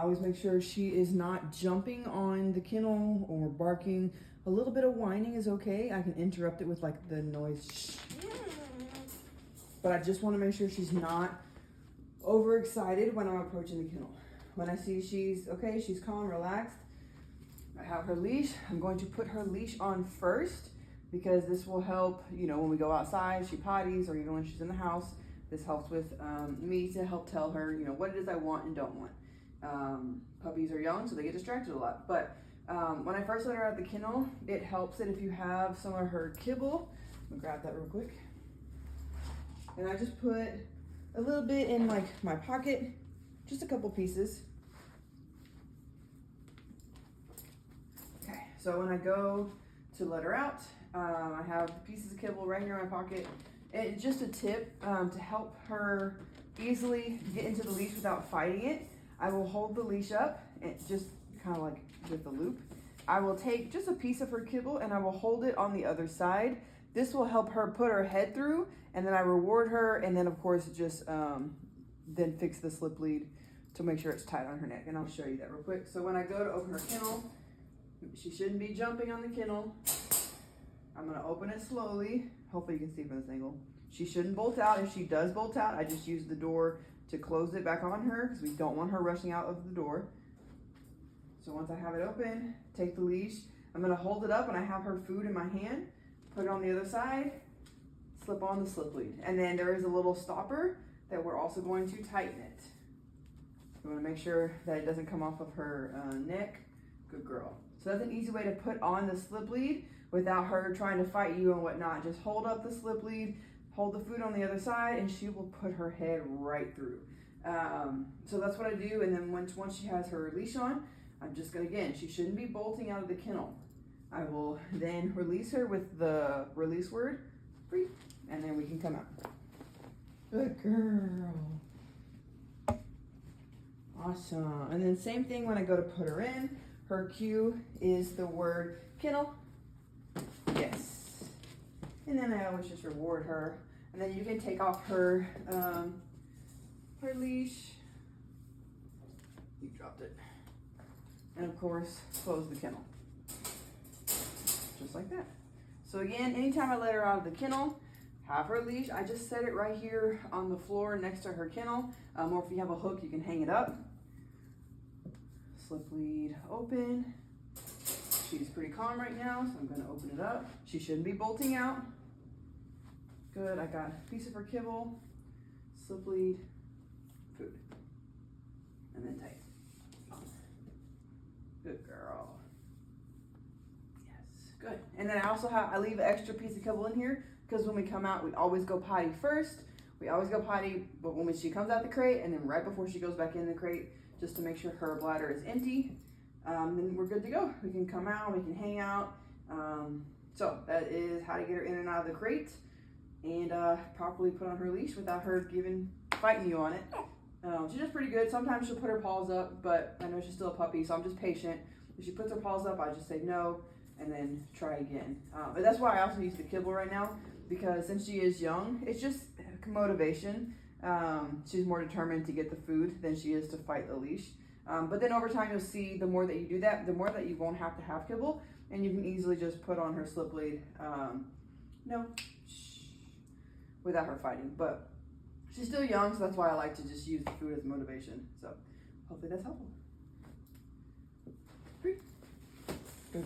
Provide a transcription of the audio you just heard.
always make sure she is not jumping on the kennel or barking. A little bit of whining is okay. I can interrupt it with like the noise. But I just want to make sure she's not overexcited when I'm approaching the kennel. When I see she's okay, she's calm, relaxed, I have her leash. I'm going to put her leash on first because this will help, you know, when we go outside, she potties, or even when she's in the house. This helps with me to help tell her, you know, what it is I want and don't want. Puppies are young, so they get distracted a lot. But when I first let her out of the kennel, it helps that if you have some of her kibble, I'm gonna grab that real quick. And I just put a little bit in like my pocket, just a couple pieces. Okay, so when I go to let her out, I have pieces of kibble right here in my pocket. It's just a tip to help her easily get into the leash without fighting it. I will hold the leash up, and just kind of like with the loop. I will take just a piece of her kibble and I will hold it on the other side. This will help her put her head through, and then I reward her, and then of course just then fix the slip lead to make sure it's tight on her neck. And I'll show you that real quick. So when I go to open her kennel, she shouldn't be jumping on the kennel. I'm gonna open it slowly. Hopefully you can see from this angle. She shouldn't bolt out. If she does bolt out, I just use the door to close it back on her because we don't want her rushing out of the door. So once I have it open, take the leash. I'm gonna hold it up and I have her food in my hand, put it on the other side, slip on the slip lead. And then there is a little stopper that we're also going to tighten it. We wanna make sure that it doesn't come off of her neck. Good girl. So that's an easy way to put on the slip lead without her trying to fight you and whatnot. Just hold up the slip lead, hold the food on the other side, and she will put her head right through. So that's what I do. And then once she has her leash on, I'm just gonna, again, she shouldn't be bolting out of the kennel. I will then release her with the release word, free, and then we can come out. Good girl. Awesome. And then same thing when I go to put her in. Her cue is the word kennel. Yes. And then I always just reward her. And then you can take off her her leash. You dropped it. And of course, close the kennel. Just like that. So again, anytime I let her out of the kennel, have her leash. I just set it right here on the floor next to her kennel. Or if you have a hook, you can hang it up. Slip lead open. She's pretty calm right now, so I'm gonna open it up. She shouldn't be bolting out. Good, I got a piece of her kibble, slip lead, food, and then tight. Good girl. Yes, good. And then I also I leave an extra piece of kibble in here because when we come out, we always go potty first. We always go potty, but when she comes out the crate, and then right before she goes back in the crate, just to make sure her bladder is empty, then we're good to go. We can come out, we can hang out. So that is how to get her in and out of the crate and properly put on her leash without her fighting you on it. She's just pretty good. Sometimes she'll put her paws up, but I know she's still a puppy, so I'm just patient. If she puts her paws up, I just say no and then try again. But that's why I also use the kibble right now, because since she is young, it's just motivation. She's more determined to get the food than she is to fight the leash. But then over time, you'll see the more that you do that, the more that you won't have to have kibble, and you can easily just put on her slip lead, without her fighting. But she's still young, so that's why I like to just use the food as motivation. So hopefully that's helpful. Good girl.